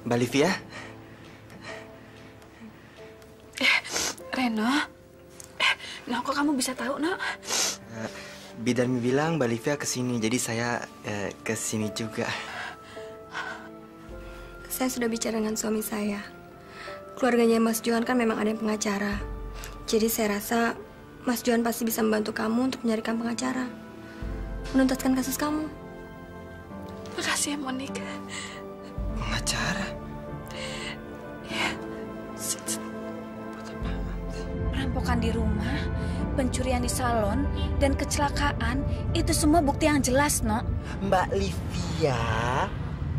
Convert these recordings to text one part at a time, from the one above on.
Mbak Livia? Reno? Noh, kok kamu bisa tahu, Noh? Bidan bilang Mbak Livia kesini, jadi saya kesini juga. Saya sudah bicara dengan suami saya. Keluarganya Mas Johan kan memang ada yang pengacara. Jadi saya rasa Mas Johan pasti bisa membantu kamu untuk mencarikan pengacara. Menuntaskan kasus kamu. Makasih ya, Monica. Pengacara? Ya. Perampokan di rumah, pencurian di salon, dan kecelakaan, itu semua bukti yang jelas, Nok. Mbak Livia,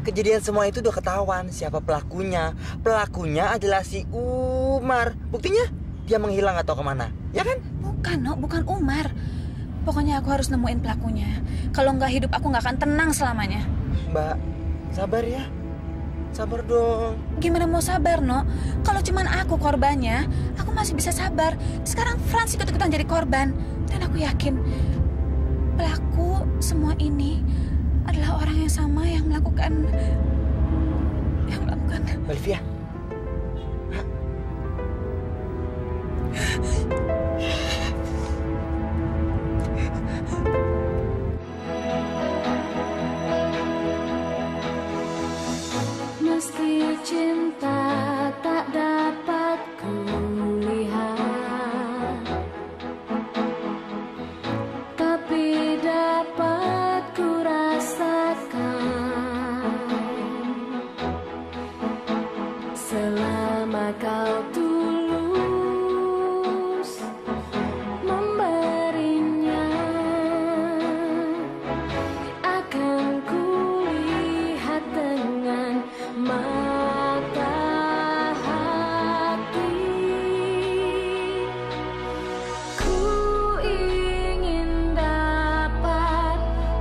kejadian semua itu udah ketahuan siapa pelakunya. Pelakunya adalah si Umar. Buktinya dia menghilang atau kemana, ya kan? Bukan, Nok, bukan Umar. Pokoknya aku harus nemuin pelakunya. Kalau nggak hidup, aku nggak akan tenang selamanya. Mbak, sabar ya. Sabar dong. Gimana mau sabar, Nok? Kalau cuman aku korbannya, aku masih bisa sabar. Sekarang Frans ikut-ikutan jadi korban. Dan aku yakin pelaku semua ini adalah orang yang sama yang melakukan... Mbak Livia. Meski cinta tak dapat kulihat, tapi dapat kurasakan. Selama kau tulus memberinya, akan kulihat dengan mata hati. Ku ingin dapat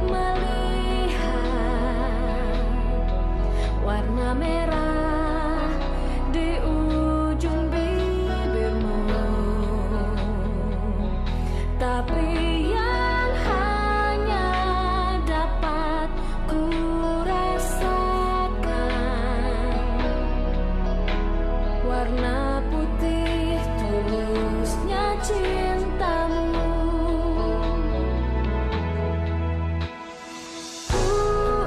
melihat warna merah di ujung bibirmu, tapi yang hanya dapat ku warna putih tulusnya cintamu. Ku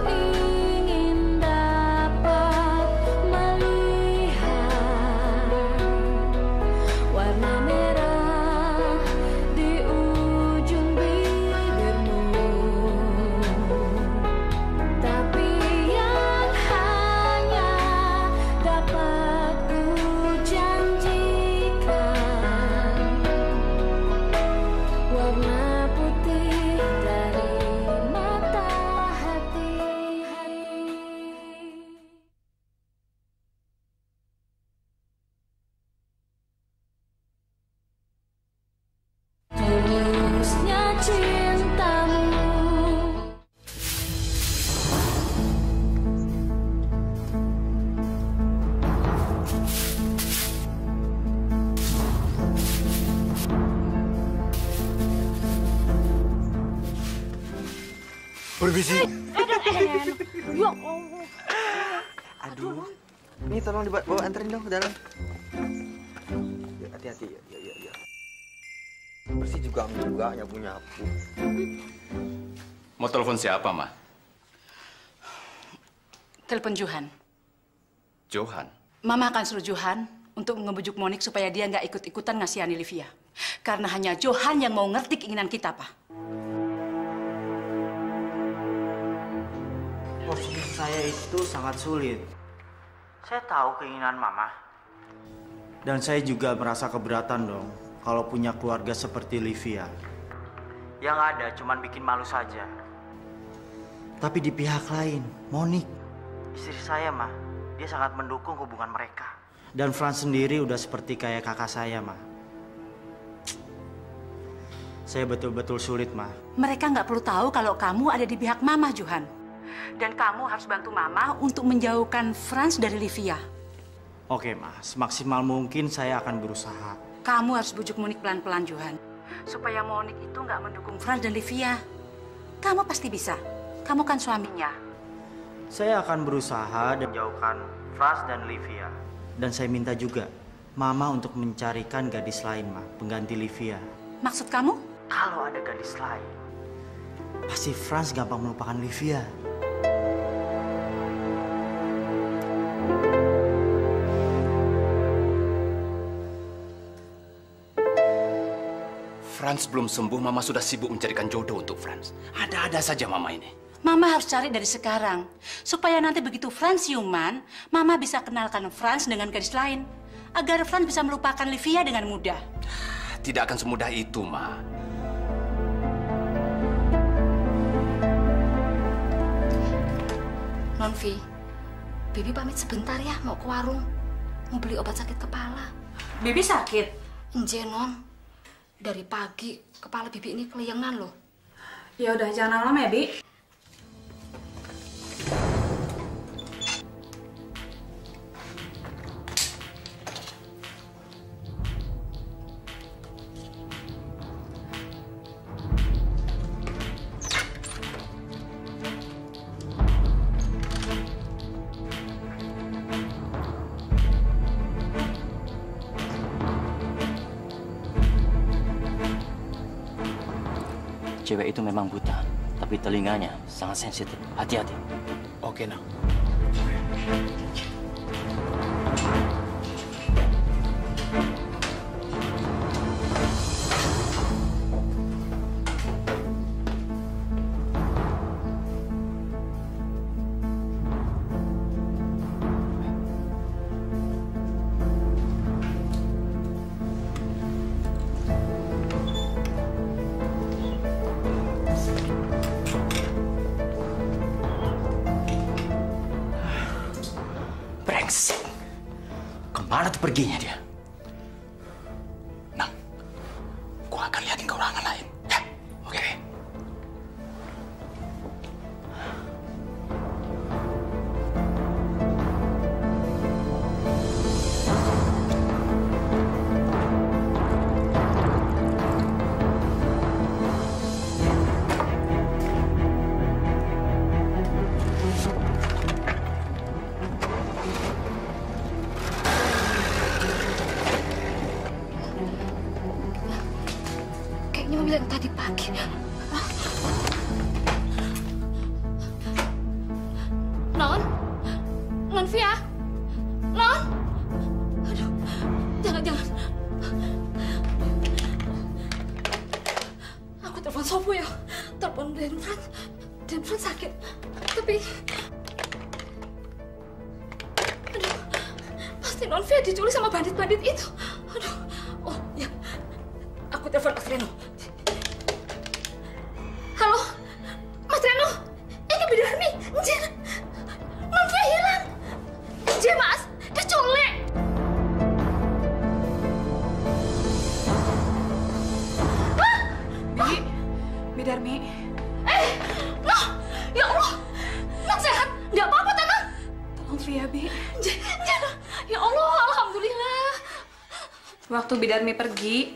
ingin dapat melihat warna merah di ujung bibirmu, tapi yang hanya dapat warna putih dari mata hati. Tulusnya cintamu. Permisi. Ya Allah. Aduh. Ini tolong dibawa anterin dong ke dalam. Ya, hati-hati ya. Ya. Bersih juga nyapu-nyapu. Mau telepon siapa, Ma? Telepon Johan. Johan? Mama akan suruh Johan untuk ngebujuk Monik supaya dia nggak ikut-ikutan ngasihani Livia. Karena hanya Johan yang mau ngerti keinginan kita, Pak. Posisi saya itu sangat sulit. Saya tahu keinginan Mama. Dan saya juga merasa keberatan dong kalau punya keluarga seperti Livia. Yang ada cuman bikin malu saja. Tapi di pihak lain, Monik, istri saya, Ma, dia sangat mendukung hubungan mereka. Dan Frans sendiri udah seperti kayak kakak saya, Ma. Saya betul-betul sulit, Ma. Mereka nggak perlu tahu kalau kamu ada di pihak Mama, Johan. Dan kamu harus bantu Mama untuk menjauhkan Frans dari Livia. Oke, Ma. Semaksimal mungkin saya akan berusaha. Kamu harus bujuk Monik pelan-pelan, Johan. Supaya Monik itu nggak mendukung Frans dan Livia. Kamu pasti bisa. Kamu kan suaminya. Saya akan berusaha dan jauhkan Frans dan Livia. Dan saya minta juga Mama untuk mencarikan gadis lain, Ma, pengganti Livia. Maksud kamu? Kalau ada gadis lain, pasti Frans gampang melupakan Livia. Frans belum sembuh, Mama sudah sibuk mencarikan jodoh untuk Frans. Ada-ada saja Mama ini. Mama harus cari dari sekarang. Supaya nanti begitu Frans siuman, Mama bisa kenalkan Frans dengan gadis lain. Agar Frans bisa melupakan Livia dengan mudah. Tidak akan semudah itu, Ma. Nonvi, Bibi pamit sebentar ya, mau ke warung. Mau beli obat sakit kepala. Bibi sakit? Enje, Non. Dari pagi, kepala Bibi ini keliengan loh. Ya udah, jangan lama-lama ya, Bi. Cewek itu memang buta, tapi telinganya sangat sensitif. Hati-hati. Oke, Nang. Brengsek. Kemana tuh perginya dia? Nang, gua akan liatin ke ruangan lain. Ya, oke. Kayaknya mobil yang tadi pagi. Non? Nonvia? Non? Aduh, jangan. Aku telepon Sopo ya. Telepon Dan Frans. Dan Frans sakit. Tapi... Aduh, pasti Nonvia diculik sama bandit-bandit itu. Aduh, oh ya. Aku telepon Mas Reno. Halo, Mas Reno. Ini Bidarmi. Anjir. Nonvia hilang. Anjir, Mas. Diculik. Bidarmi. No. Ya Allah. Non sehat. Nggak apa-apa, Tante. Tolong Via, Bi. Anjir. Ya Allah, alhamdulillah. Waktu Bidarmi pergi,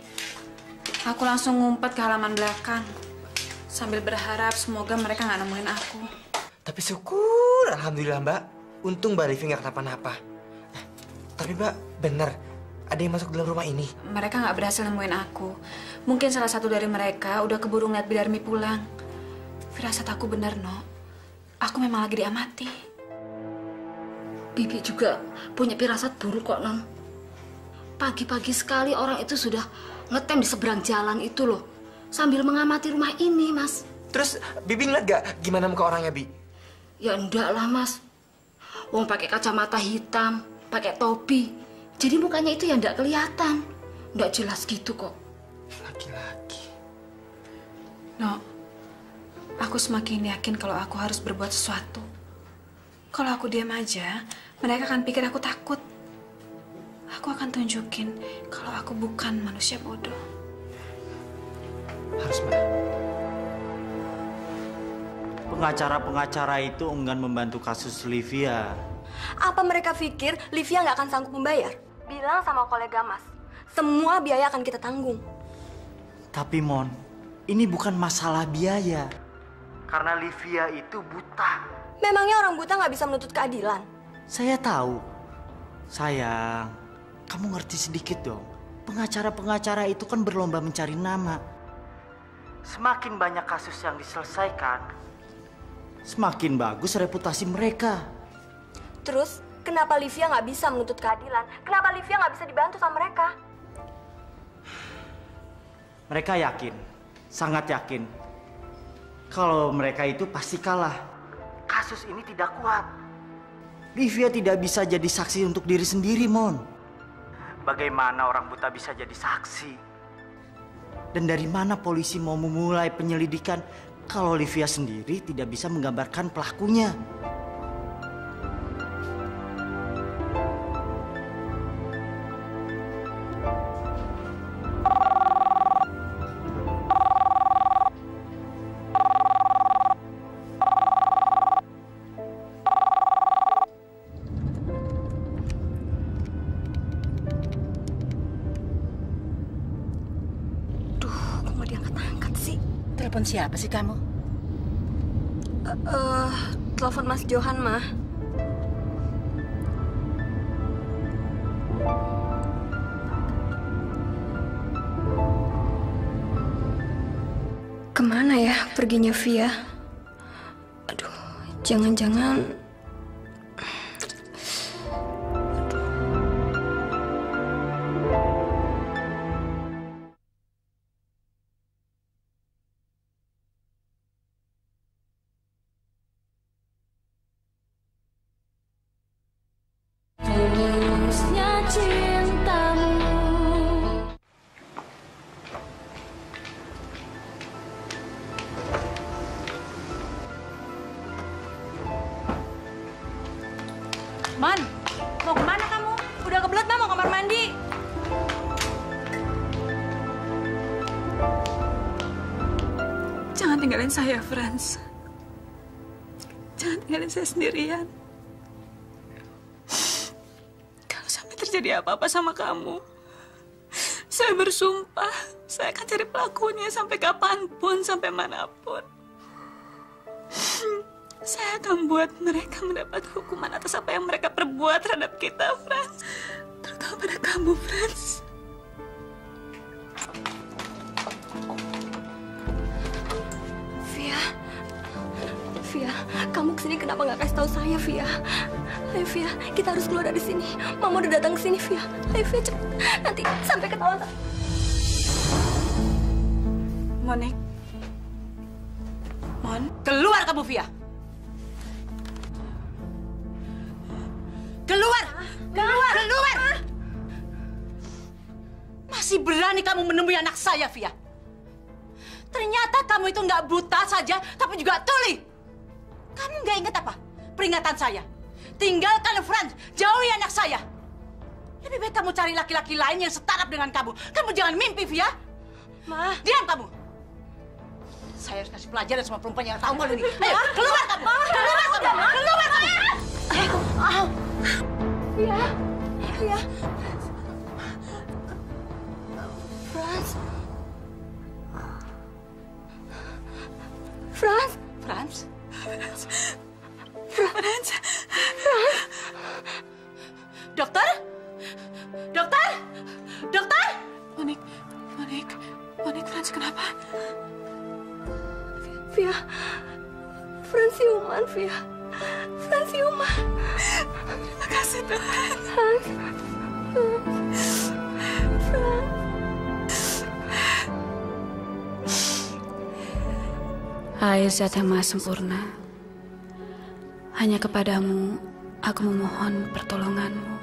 aku langsung ngumpet ke halaman belakang. Sambil berharap semoga mereka nggak nemuin aku. Tapi syukur, alhamdulillah Mbak. Untung Mbak Livi nggak kenapa-napa. Tapi Mbak, bener. Ada yang masuk dalam rumah ini. Mereka nggak berhasil nemuin aku. Mungkin salah satu dari mereka udah keburu ngeliat Bidarmi pulang. Firasat aku bener, No. Aku memang lagi diamati. Bibi juga punya firasat buruk kok, Non. Pagi-pagi sekali orang itu sudah ngetem di seberang jalan itu loh. Sambil mengamati rumah ini, Mas. Terus Bibi ngeliat gak gimana muka orangnya, Bi? Ya enggak lah, Mas. Wong pakai kacamata hitam, pakai topi. Jadi mukanya itu ya enggak kelihatan. Enggak jelas gitu kok. Laki-laki. No, aku semakin yakin kalau aku harus berbuat sesuatu. Kalau aku diam aja, mereka akan pikir aku takut. Aku akan tunjukin kalau aku bukan manusia bodoh. Harus, Mbak. Pengacara-pengacara itu enggan membantu kasus Livia. Apa mereka pikir Livia nggak akan sanggup membayar? Bilang sama kolega Mas, semua biaya akan kita tanggung. Tapi Mon, ini bukan masalah biaya. Karena Livia itu buta. Memangnya orang buta nggak bisa menuntut keadilan? Saya tahu, Sayang, kamu ngerti sedikit dong. Pengacara-pengacara itu kan berlomba mencari nama. Semakin banyak kasus yang diselesaikan, semakin bagus reputasi mereka. Terus, kenapa Livia nggak bisa menuntut keadilan? Kenapa Livia nggak bisa dibantu sama mereka? Mereka yakin, sangat yakin, kalau mereka itu pasti kalah. Kasus ini tidak kuat. Livia tidak bisa jadi saksi untuk diri sendiri, Mon. Bagaimana orang buta bisa jadi saksi? Dan dari mana polisi mau memulai penyelidikan kalau Livia sendiri tidak bisa menggambarkan pelakunya? Telepon siapa sih kamu? Telepon Mas Johan, Ma. Kemana ya perginya Via? Aduh, jangan-jangan... Tulusnya cintamu. Man, mau kemana kamu? Udah kebelet, Ma, mau kamar mandi. Jangan tinggalin saya, Franz. Jangan tinggalin saya sendirian. Kalau sampai terjadi apa-apa sama kamu, saya bersumpah, saya akan cari pelakunya sampai kapanpun, sampai manapun. Saya akan buat mereka mendapat hukuman atas apa yang mereka perbuat terhadap kita, Franz. Terutama pada kamu, Franz. Via, kamu kesini kenapa nggak kasih tahu saya, Via? Ayo, Via, kita harus keluar dari sini. Mama udah datang ke sini, Via. Ayo, Via, cepet. Nanti sampai ketahuan. Monik. Mon. Keluar kamu, Via. Keluar! Keluar! Keluar! Masih berani kamu menemui anak saya, Via? Ternyata kamu itu nggak buta saja, tapi juga tuli. Kamu nggak ingat apa? Peringatan saya. Tinggalkan Franz, jauhi anak saya. Lebih baik kamu cari laki-laki lain yang setaraf dengan kamu. Kamu jangan mimpi, Via. Ma. Diam kamu. Saya harus kasih pelajaran sama perempuan yang tahu malu ini. Ayo, keluar kamu. Keluar kamu. Keluar kamu. Via, Via. Franz. Franz. Franz. Franz. Dokter? Dokter? Dokter? Monik, Franz, kenapa? Via, Franz siuman, Via. Franz siuman. Terima kasih, Tuhan. Franz. Hai Zat yang Maha Sempurna, hanya kepadamu aku memohon pertolonganmu.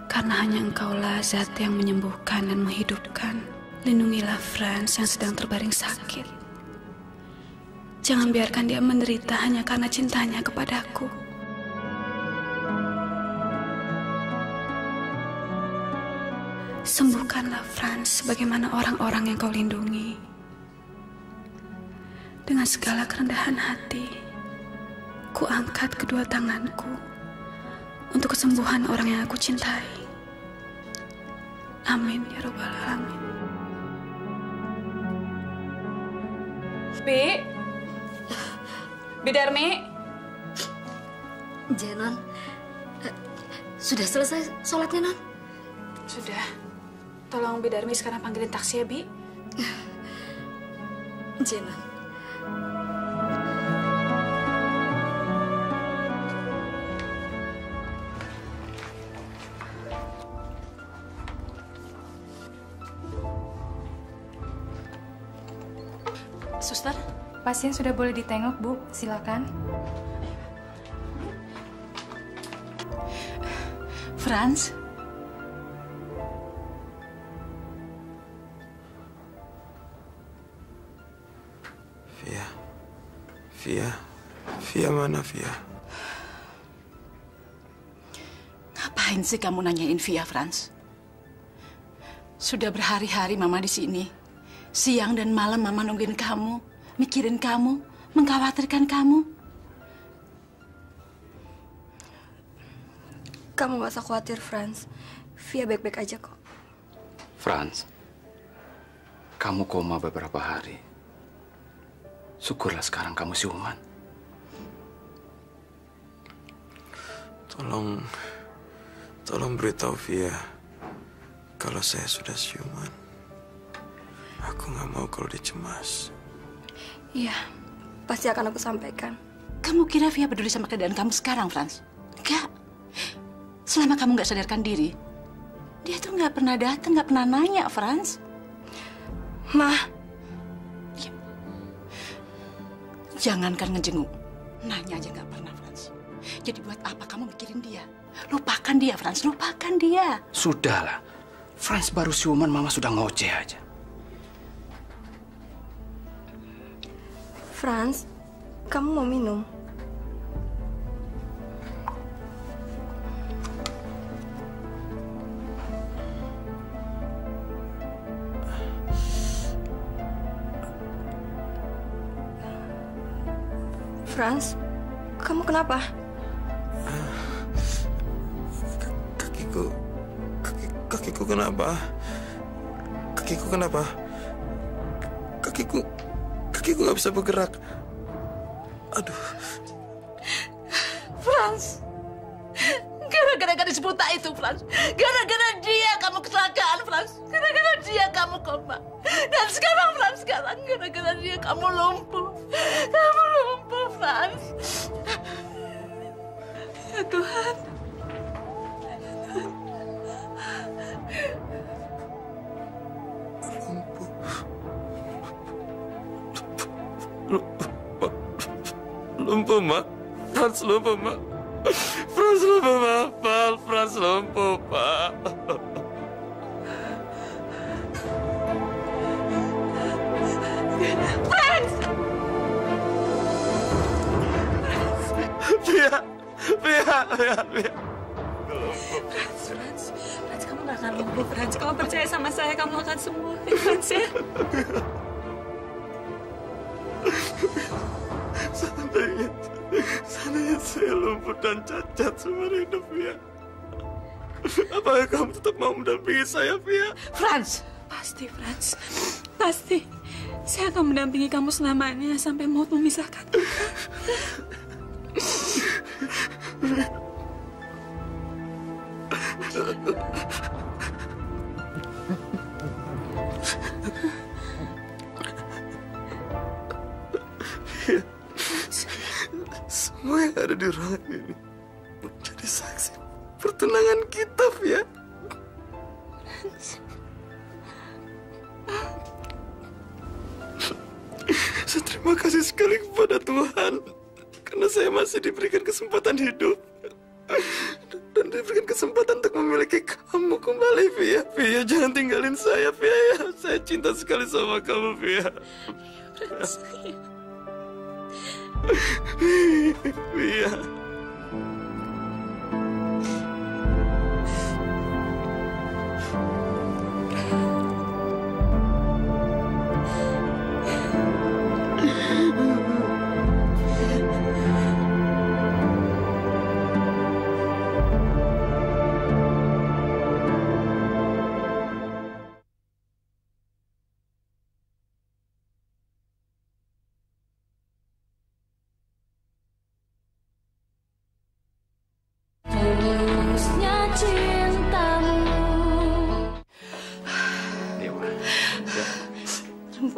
Karena hanya engkaulah Zat yang menyembuhkan dan menghidupkan. Lindungilah Franz yang sedang terbaring sakit. Jangan biarkan dia menderita hanya karena cintanya kepadaku. Sembuhkanlah Franz sebagaimana orang-orang yang kau lindungi. Dengan segala kerendahan hati, ku angkat kedua tanganku untuk kesembuhan orang yang aku cintai. Amin ya Rabbal Alamin. Bidarmi. Jenon, Sudah selesai sholatnya, Non? Sudah. Tolong Bidarmi sekarang panggilin taksi ya, Bi. Iya, Non. Suster, Pasien sudah boleh ditengok, Bu. Silakan. Franz? Via mana, Via? Ngapain sih kamu nanyain Via, Franz? Sudah berhari-hari Mama di sini. Siang dan malam Mama nungguin kamu, mikirin kamu, mengkhawatirkan kamu. Kamu gak usah khawatir, Franz. Via baik-baik aja kok. Franz, kamu koma beberapa hari. Syukurlah sekarang kamu siuman. Tolong beritahu Via kalau saya sudah siuman. Aku nggak mau kalau dia cemas. Iya, pasti akan aku sampaikan. Kamu kira Via peduli sama keadaan kamu sekarang, Franz? Enggak. Selama kamu nggak sadarkan diri, dia tuh nggak pernah datang, nggak pernah nanya, Franz. Ma. Ya. Jangankan ngejenguk, nanya aja nggak pernah, Franz. Jadi buat apa kamu mikirin dia? Lupakan dia, Franz, lupakan dia. Sudahlah, Franz baru siuman, Mama sudah ngoceh aja. Franz, kamu mau minum? Franz, kamu kenapa? Kakiku kenapa? Kakiku nggak bisa bergerak. Aduh. Franz, gara-gara gadis buta itu, Franz. Gara-gara dia kamu kecelakaan, Franz. Gara-gara dia kamu koma. Dan sekarang, Franz, gara-gara dia kamu lumpuh. Kamu lumpuh, Franz. Ya Tuhan. Lumpuh, Ma. Franz lumpuh, Ma. Franz lumpuh, Ma. Franz lumpuh, Pak. Franz! Via. Franz, kamu gak akan lumpuh, Franz. Kamu percaya sama saya, kamu akan sembuh, Franz ya. Seandainya saya lumpuh dan cacat seumur hidup, Via. Apakah kamu tetap mau mendampingi saya, Via? Franz! Pasti, Franz. Pasti. Saya akan mendampingi kamu selamanya sampai maut memisahkan kita. Semua yang ada di ruangan ini menjadi saksi pertunangan kita, Via. Saya terima kasih sekali kepada Tuhan karena saya masih diberikan kesempatan hidup dan diberikan kesempatan untuk memiliki kamu kembali, Via. Via, jangan tinggalin saya, Via. Ya. Saya cinta sekali sama kamu, Via. Via.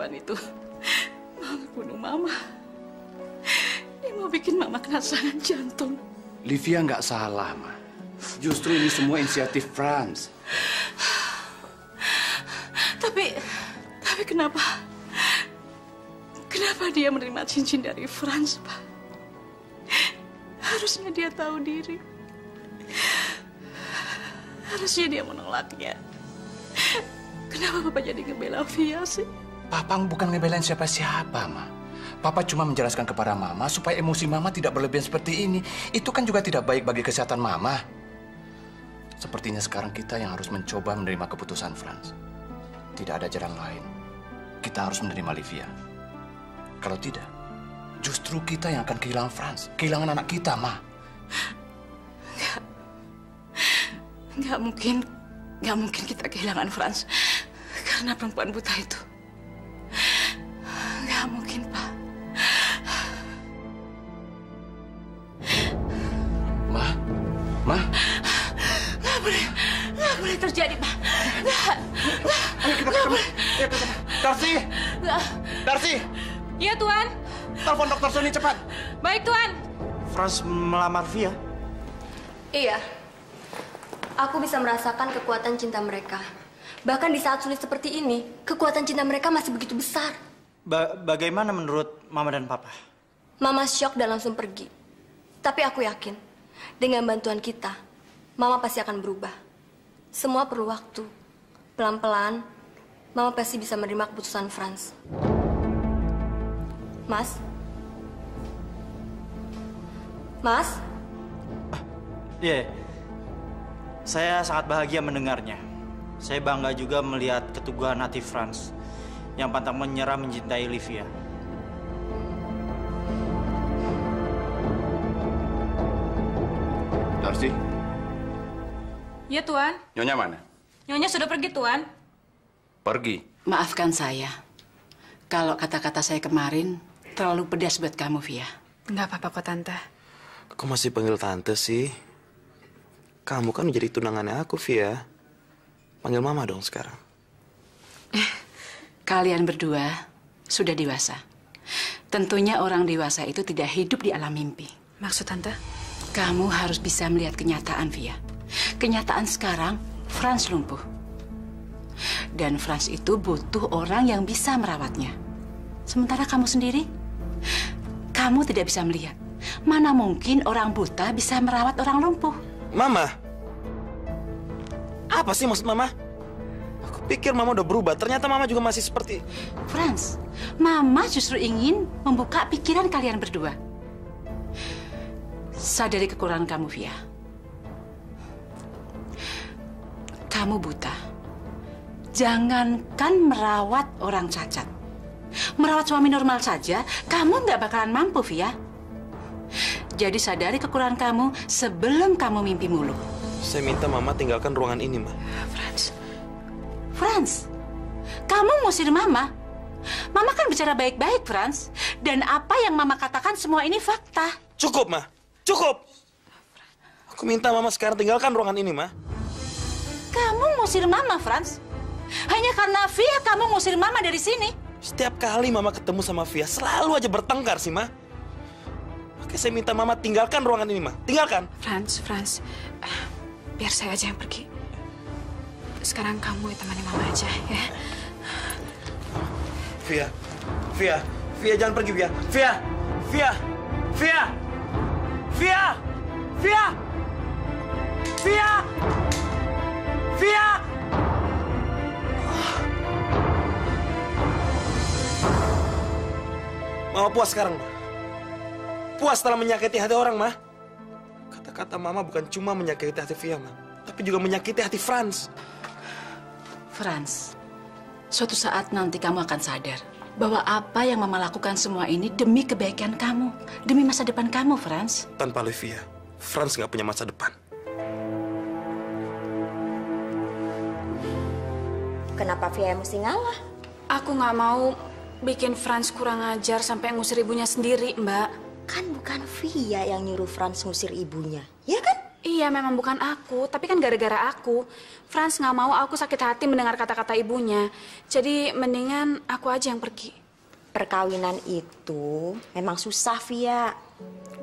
perempuan itu mau bunuh Mama. Dia mau bikin Mama kena serangan jantung. Livia nggak salah, Ma. Justru ini semua inisiatif Franz. Tapi kenapa dia menerima cincin dari Franz, Pak? Harusnya dia tahu diri. Harusnya dia menolaknya. Kenapa Papa jadi ngebela Via sih? Papa bukan ngebelain siapa-siapa, Ma. Papa cuma menjelaskan kepada Mama supaya emosi Mama tidak berlebihan seperti ini. Itu kan juga tidak baik bagi kesehatan Mama. Sepertinya sekarang kita yang harus mencoba menerima keputusan Franz. Tidak ada jalan lain. Kita harus menerima Livia. Kalau tidak, justru kita yang akan kehilangan Franz. Kehilangan anak kita, Ma. Nggak mungkin kita kehilangan Franz karena perempuan buta itu. Nggak mungkin, Pak. Ma? Nggak boleh terjadi, Pak. Nggak. Ayo kita ketemu. Darcy! Darcy! Iya, Tuan. Telepon Dokter Sony cepat. Baik, Tuan. Franz melamar Via? Iya. Aku bisa merasakan kekuatan cinta mereka. Bahkan di saat sulit seperti ini, kekuatan cinta mereka masih begitu besar. Bagaimana menurut Mama dan Papa? Mama syok dan langsung pergi. Tapi aku yakin, dengan bantuan kita, Mama pasti akan berubah. Semua perlu waktu. Pelan-pelan, Mama pasti bisa menerima keputusan Franz. Mas? Mas? Iya. Saya sangat bahagia mendengarnya. Saya bangga juga melihat keteguhan hati Franz yang pantang menyerah mencintai Livia. Darcy? Iya, Tuan. Nyonya mana? Nyonya sudah pergi, Tuan. Pergi. Maafkan saya. Kalau kata-kata saya kemarin terlalu pedas buat kamu, Via. Nggak apa-apa kok, Tante. Kok masih panggil Tante sih? Kamu kan menjadi tunangannya aku, Via. Panggil Mama dong sekarang. Kalian berdua sudah dewasa. Tentunya orang dewasa itu tidak hidup di alam mimpi. Maksud Tante? Kamu harus bisa melihat kenyataan, Via. Kenyataan sekarang, Franz lumpuh. Dan Franz itu butuh orang yang bisa merawatnya. Sementara kamu sendiri, kamu tidak bisa melihat. Mana mungkin orang buta bisa merawat orang lumpuh? Mama? Apa sih maksud Mama? Aku pikir Mama udah berubah. Ternyata Mama juga masih seperti... Franz, Mama justru ingin membuka pikiran kalian berdua. Sadari kekurangan kamu, Via. Kamu buta. Jangankan merawat orang cacat. Merawat suami normal saja, kamu nggak bakalan mampu, Via. Jadi sadari kekurangan kamu sebelum kamu mimpi muluk. Saya minta Mama tinggalkan ruangan ini, Ma. Franz, kamu ngusir Mama. Mama kan bicara baik-baik, Franz. Dan apa yang Mama katakan semua ini fakta. Cukup, Ma. Cukup. Aku minta Mama sekarang tinggalkan ruangan ini, Ma. Kamu ngusir Mama, Franz. Hanya karena Via kamu ngusir Mama dari sini. Setiap kali Mama ketemu sama Via, selalu aja bertengkar sih, Ma. Oke, saya minta Mama tinggalkan ruangan ini, Ma. Tinggalkan. Franz, biar saya aja yang pergi. Sekarang kamu temani Mama aja, ya. Via, jangan pergi, Via. Mama puas sekarang, Ma. Puas setelah menyakiti hati orang, Ma. Kata-kata Mama bukan cuma menyakiti hati Via, Ma. Tapi juga menyakiti hati Franz. Franz, suatu saat nanti kamu akan sadar bahwa apa yang Mama lakukan semua ini demi kebaikan kamu. Demi masa depan kamu, Franz. Tanpa Livia, Franz nggak punya masa depan. Kenapa Via mesti ngalah? Aku nggak mau bikin Franz kurang ajar sampai ngusir ibunya sendiri, Mbak. Kan bukan Via yang nyuruh Franz ngusir ibunya, ya kan? Iya, Iya, memang bukan aku, tapi kan gara-gara aku. Franz nggak mau aku sakit hati mendengar kata-kata ibunya. Jadi mendingan aku aja yang pergi. Perkawinan itu memang susah, Via.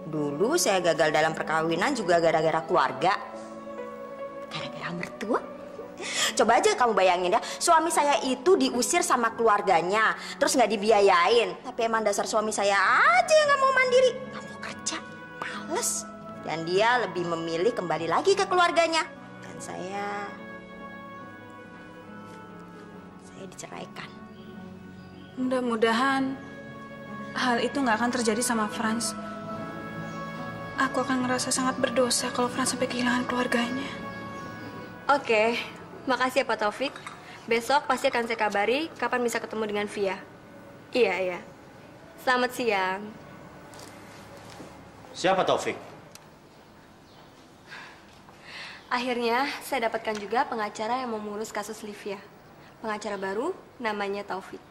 Dulu saya gagal dalam perkawinan juga gara-gara keluarga. Gara-gara mertua. Coba aja kamu bayangin ya, suami saya itu diusir sama keluarganya, terus nggak dibiayain. Tapi emang dasar suami saya aja yang nggak mau mandiri, nggak mau kerja, males. Dan dia lebih memilih kembali lagi ke keluarganya. Dan saya diceraikan. Mudah-mudahan hal itu nggak akan terjadi sama Franz. Aku akan ngerasa sangat berdosa kalau Franz sampai kehilangan keluarganya. Oke, makasih ya Pak Taufik. Besok pasti akan saya kabari kapan bisa ketemu dengan Via. Iya. Selamat siang. Siapa Taufik? Akhirnya saya dapatkan juga pengacara yang mau mengurus kasus Livia. Pengacara baru namanya Taufik.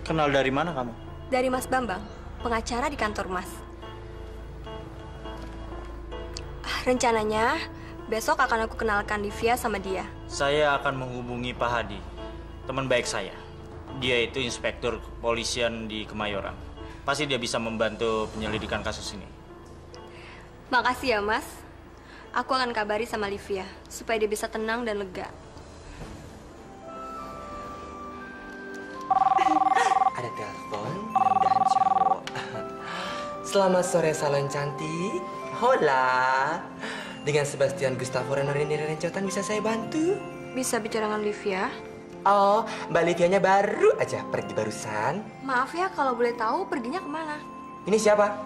Kenal dari mana kamu? Dari Mas Bambang, pengacara di kantor Mas. Rencananya besok akan aku kenalkan Livia sama dia. Saya akan menghubungi Pak Hadi, teman baik saya. Dia itu inspektur kepolisian di Kemayoran. Pasti dia bisa membantu penyelidikan kasus ini. Makasih ya Mas. Aku akan kabari sama Livia supaya dia bisa tenang dan lega. Ada telepon, mudah-mudahan cowok. Selamat sore salon cantik. Hola. Dengan Sebastian Gustavo Renorini Rencotan bisa saya bantu? Bisa bicara dengan Livia? Oh, Mbak Livianya baru aja pergi barusan. Maaf ya, kalau boleh tahu perginya kemana? Ini siapa?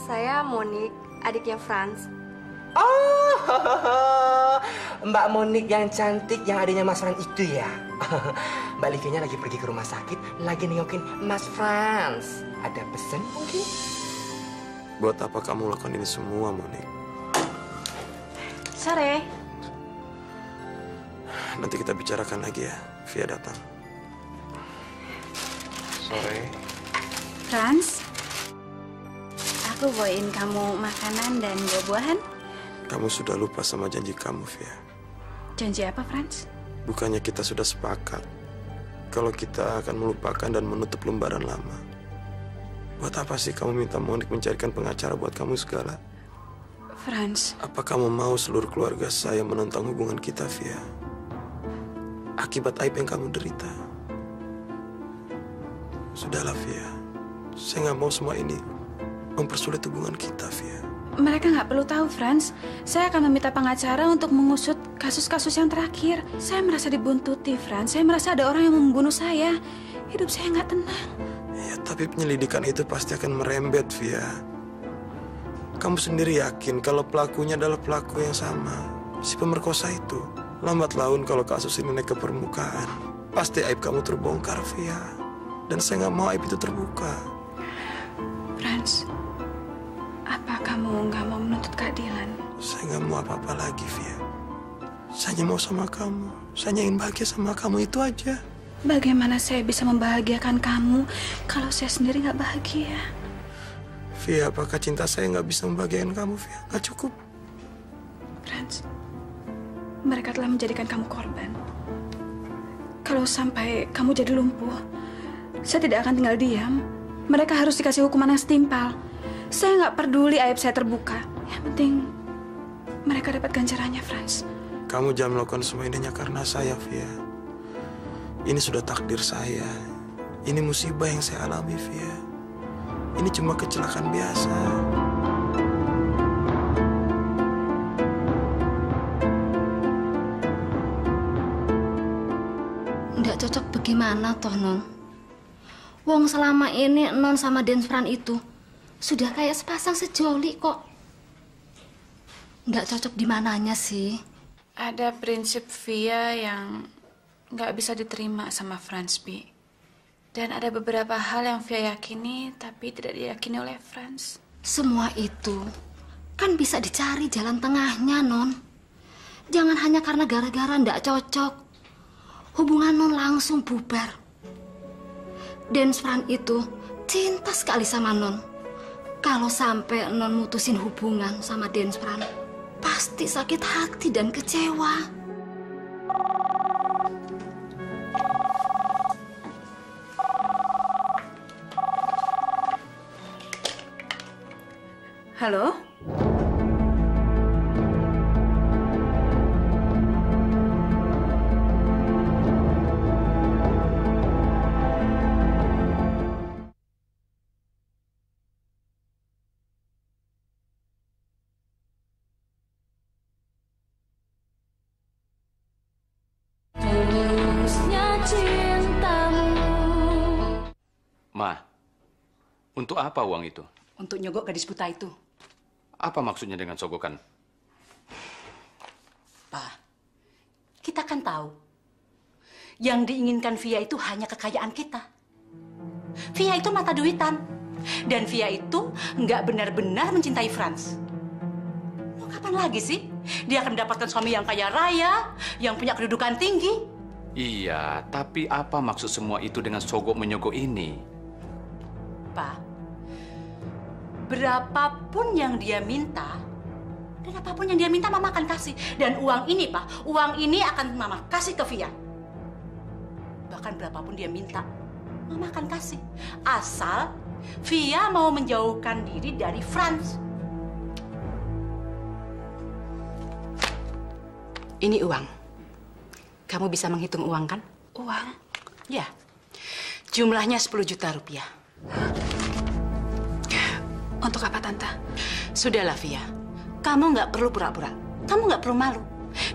Saya Monik, adiknya Franz. Oh, Mbak Monik yang cantik, yang adanya Mas Franz itu ya? Mbak Livianya lagi pergi ke rumah sakit, lagi nengokin Mas Franz. Ada pesan mungkin? Buat apa kamu lakukan ini semua, Monik? Sore. Nanti kita bicarakan lagi ya. Via datang. Sore. Franz, aku bawain kamu makanan dan buah-buahan. Kamu sudah lupa sama janji kamu, Via. Janji apa, Franz? Bukannya kita sudah sepakat kalau kita akan melupakan dan menutup lembaran lama. Buat apa sih kamu minta Monik mencarikan pengacara buat kamu segala? Franz. Apa kamu mau seluruh keluarga saya menentang hubungan kita, Via? Akibat aib yang kamu derita. Sudahlah, Via. Saya nggak mau semua ini mempersulit hubungan kita, Via. Mereka nggak perlu tahu, Franz. Saya akan meminta pengacara untuk mengusut kasus-kasus yang terakhir. Saya merasa dibuntuti, Franz. Saya merasa ada orang yang membunuh saya. Hidup saya nggak tenang. Ya, tapi penyelidikan itu pasti akan merembet, Via. Kamu sendiri yakin kalau pelakunya adalah pelaku yang sama, si pemerkosa itu? Lambat laun kalau kasus ini naik ke permukaan, pasti aib kamu terbongkar, Via. Dan saya nggak mau aib itu terbuka. Franz, apa kamu nggak mau menuntut keadilan? Saya nggak mau apa-apa lagi, Via. Saya hanya mau sama kamu. Saya hanya ingin bahagia sama kamu, itu aja. Bagaimana saya bisa membahagiakan kamu kalau saya sendiri nggak bahagia? Via, apakah cinta saya nggak bisa membahagiakan kamu, Via? Nggak cukup. Franz, mereka telah menjadikan kamu korban. Kalau sampai kamu jadi lumpuh, saya tidak akan tinggal diam. Mereka harus dikasih hukuman yang setimpal. Saya nggak peduli aib saya terbuka. Yang penting mereka dapat ganjarannya, Franz. Kamu jangan melakukan semua ini hanya karena saya, Via. Ini sudah takdir saya. Ini musibah yang saya alami, Via. Ini cuma kecelakaan biasa. Nggak cocok bagaimana toh, Non? Wong selama ini Non sama Den Fran itu sudah kayak sepasang sejoli kok. Nggak cocok di mananya sih? Ada prinsip Via yang nggak bisa diterima sama Franz, Bi. Dan ada beberapa hal yang Via yakini tapi tidak diyakini oleh Franz. Semua itu kan bisa dicari jalan tengahnya, Non. Jangan hanya karena gara-gara nggak cocok hubungan Non langsung bubar. Den Fran itu cinta sekali sama Non. Kalau sampai non mutusin hubungan sama Dennis Fran, pasti sakit hati dan kecewa. Halo? Ma, untuk apa uang itu? Untuk nyogok gadis buta itu. Apa maksudnya dengan sogokan? Pak, kita kan tahu yang diinginkan Via itu hanya kekayaan kita. Via itu mata duitan. Dan Via itu nggak benar-benar mencintai Franz. Mau kapan lagi sih dia akan mendapatkan suami yang kaya raya, yang punya kedudukan tinggi? Iya, tapi apa maksud semua itu dengan sogok menyogok ini? Pak, berapapun yang dia minta, dan apapun yang dia minta Mama akan kasih. Dan uang ini, Pak, uang ini akan Mama kasih ke Via. Bahkan berapapun dia minta, Mama akan kasih. Asal Via mau menjauhkan diri dari Franz. Ini uang. Kamu bisa menghitung uang, kan? Uang? Ya. Jumlahnya 10 juta rupiah. Untuk apa, Tante? Sudahlah, Via. Kamu nggak perlu pura-pura. Kamu nggak perlu malu.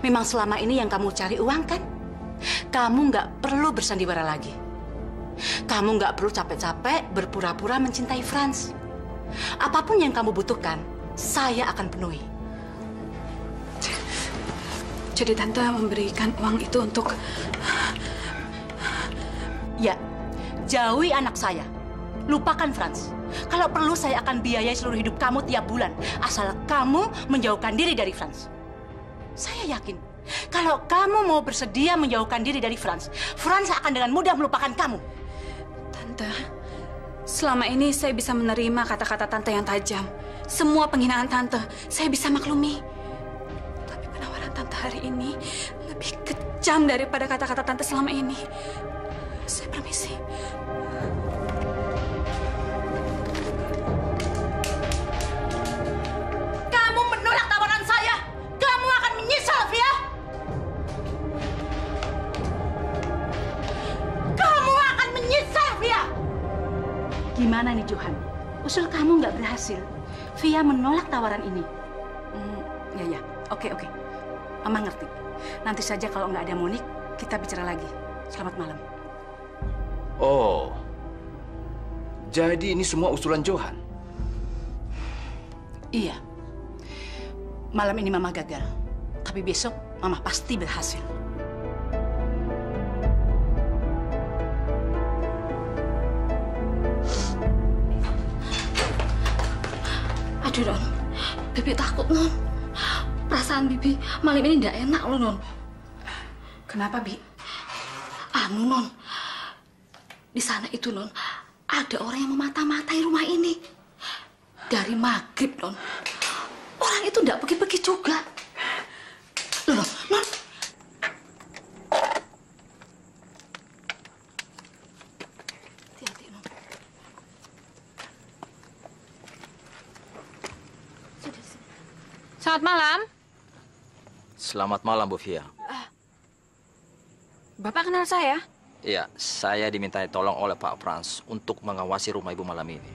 Memang selama ini yang kamu cari uang, kan? Kamu nggak perlu bersandiwara lagi. Kamu nggak perlu capek-capek berpura-pura mencintai Franz. Apapun yang kamu butuhkan, saya akan penuhi. Jadi Tante memberikan uang itu untuk... Ya, jauhi anak saya. Lupakan Franz. Kalau perlu saya akan biayai seluruh hidup kamu tiap bulan. Asal kamu menjauhkan diri dari Franz. Saya yakin, kalau kamu mau bersedia menjauhkan diri dari Franz, Franz akan dengan mudah melupakan kamu. Tante, selama ini saya bisa menerima kata-kata Tante yang tajam. Semua penghinaan Tante, saya bisa maklumi. Tapi penawaran Tante hari ini lebih kejam daripada kata-kata Tante selama ini. Saya permisi. Kamu menolak tawaran saya. Kamu akan menyesal, Via. Kamu akan menyesal, Via. Gimana nih, Johan? Usul kamu nggak berhasil. Via menolak tawaran ini. Ya. Oke. Mama ngerti. Nanti saja kalau nggak ada Monik, kita bicara lagi. Selamat malam. Oh, jadi ini semua usulan Johan? Iya. Malam ini Mama gagal. Tapi besok Mama pasti berhasil. Aduh, Non. Bibi takut, Non. Perasaan Bibi malam ini nggak enak loh, Non. Kenapa, Bi? Anu, Non. Di sana itu, Non, ada orang yang memata-matai rumah ini. Dari maghrib, Non. Orang itu nggak pergi-pergi juga. Loh, Non. Hati-hati, Non. Selamat malam. Selamat malam, Bu Via. Bapak kenal saya? Iya, saya dimintai tolong oleh Pak Franz untuk mengawasi rumah Ibu malam ini.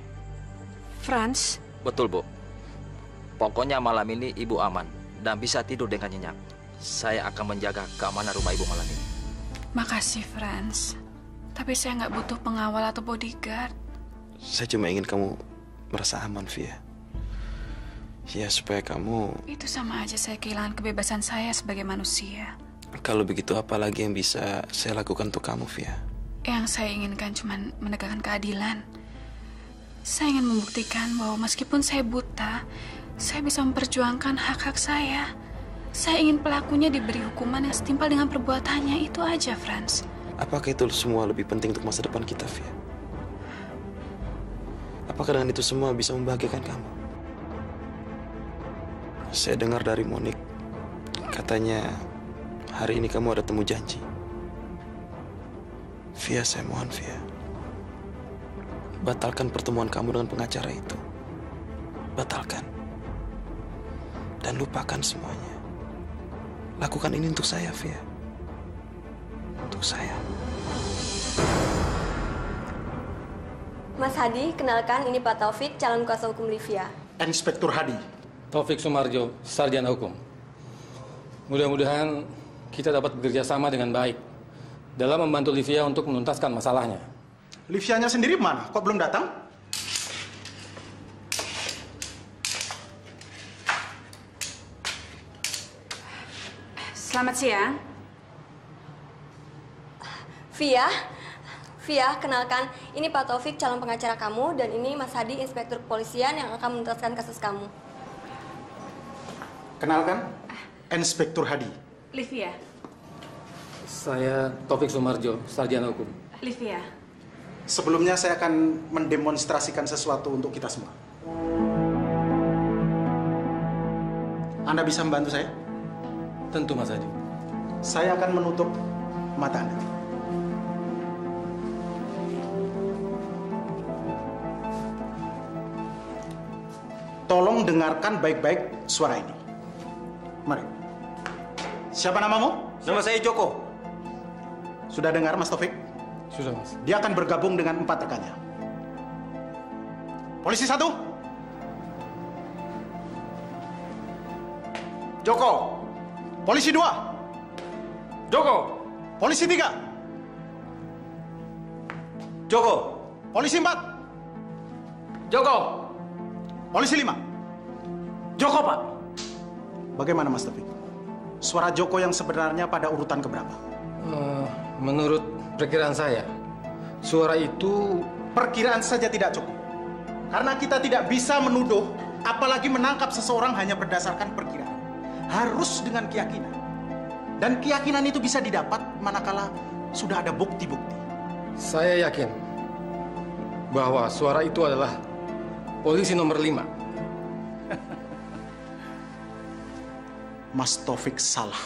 Franz? Betul, Bu. Pokoknya malam ini Ibu aman dan bisa tidur dengan nyenyak. Saya akan menjaga keamanan rumah Ibu malam ini. Makasih, Franz. Tapi saya nggak butuh pengawal atau bodyguard. Saya cuma ingin kamu merasa aman, Via. Ya, supaya kamu... Itu sama aja saya kehilangan kebebasan saya sebagai manusia. Kalau begitu, apa lagi yang bisa saya lakukan untuk kamu, Via? Yang saya inginkan cuma menegakkan keadilan. Saya ingin membuktikan bahwa meskipun saya buta, saya bisa memperjuangkan hak-hak saya. Saya ingin pelakunya diberi hukuman yang setimpal dengan perbuatannya. Itu aja, Franz. Apakah itu semua lebih penting untuk masa depan kita, Via? Apakah dengan itu semua bisa membahagiakan kamu? Saya dengar dari Monik, katanya hari ini kamu ada temu janji. Via, saya mohon Via, batalkan pertemuan kamu dengan pengacara itu. Batalkan. Dan lupakan semuanya. Lakukan ini untuk saya, Via. Untuk saya. Mas Hadi, kenalkan ini Pak Taufik, calon kuasa hukum Livia. Inspektur Hadi. Taufik Sumarjo, sarjana hukum. Mudah-mudahan kita dapat bekerja sama dengan baik dalam membantu Livia untuk menuntaskan masalahnya. Livianya sendiri mana? Kok belum datang? Selamat siang. Via, kenalkan, ini Pak Taufik, calon pengacara kamu, dan ini Mas Hadi, inspektur kepolisian yang akan menuntaskan kasus kamu. Kenalkan, Inspektur Hadi. Livia. Saya Taufik Sumarjo, sarjana hukum. Livia. Sebelumnya saya akan mendemonstrasikan sesuatu untuk kita semua. Anda bisa membantu saya? Tentu, Mas Hadi. Saya akan menutup mata Anda. Tolong dengarkan baik-baik suara ini. Mari. Siapa namamu? Nama saya Joko. Sudah dengar, Mas Taufik? Sudah, Mas. Dia akan bergabung dengan 4 rekannya. Polisi 1. Joko. Polisi 2. Joko. Polisi 3. Joko. Polisi 4. Joko. Polisi 5. Joko, Pak. Bagaimana, Mas Taufik? Suara Joko yang sebenarnya pada urutan keberapa? Menurut perkiraan saya, suara itu... Perkiraan saja tidak cukup. Karena kita tidak bisa menuduh, apalagi menangkap seseorang hanya berdasarkan perkiraan. Harus dengan keyakinan. Dan keyakinan itu bisa didapat manakala sudah ada bukti-bukti. Saya yakin bahwa suara itu adalah polisi nomor 5. Mas Taufik salah.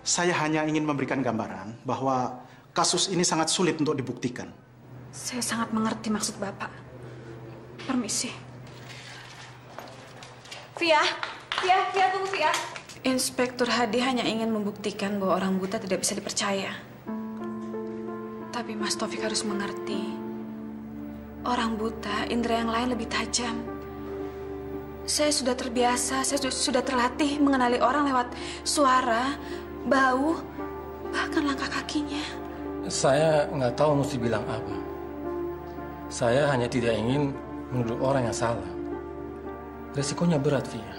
Saya hanya ingin memberikan gambaran bahwa kasus ini sangat sulit untuk dibuktikan. Saya sangat mengerti maksud Bapak. Permisi. Via, tunggu Via. Inspektur Hadi hanya ingin membuktikan bahwa orang buta tidak bisa dipercaya. Tapi Mas Taufik harus mengerti, orang buta, indera yang lain lebih tajam. Saya sudah terbiasa, saya sudah terlatih mengenali orang lewat suara, bau, bahkan langkah kakinya. Saya nggak tahu mesti bilang apa. Saya hanya tidak ingin menuduh orang yang salah. Resikonya berat, Via.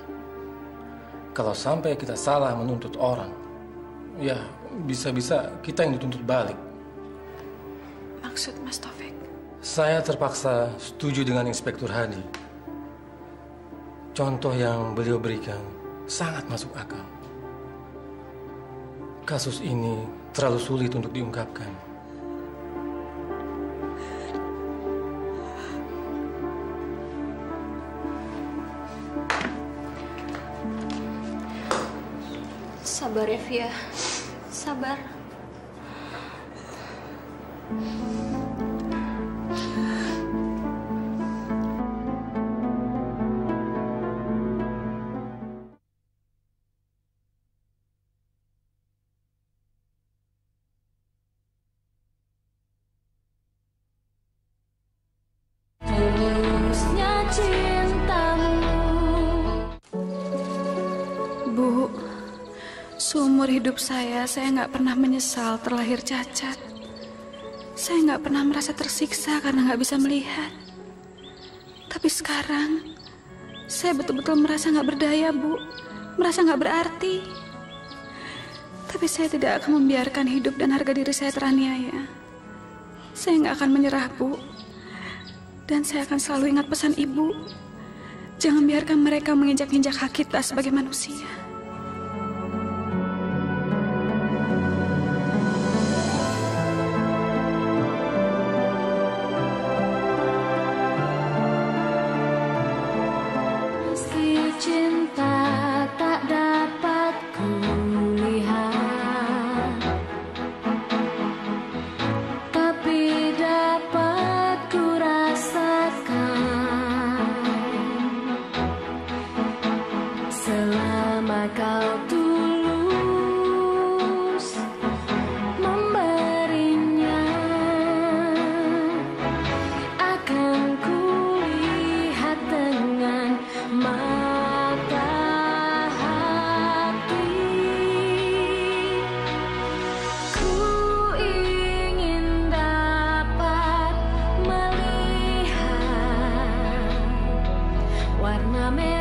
Kalau sampai kita salah menuntut orang, ya bisa-bisa kita yang dituntut balik. Maksud Mas Taufik? Saya terpaksa setuju dengan Inspektur Hadi. Contoh yang beliau berikan sangat masuk akal. Kasus ini terlalu sulit untuk diungkapkan. Sabar ya, Via. Sabar. Bu, seumur hidup saya nggak pernah menyesal terlahir cacat. Saya nggak pernah merasa tersiksa karena nggak bisa melihat. Tapi sekarang, saya betul-betul merasa nggak berdaya, Bu. Merasa nggak berarti. Tapi saya tidak akan membiarkan hidup dan harga diri saya teraniaya. Saya nggak akan menyerah, Bu. Dan saya akan selalu ingat pesan Ibu. Jangan biarkan mereka menginjak-injak hak kita sebagai manusia. Jika kau tulus memberinya, akan kulihat dengan mata hati. Ku ingin dapat melihat warna merah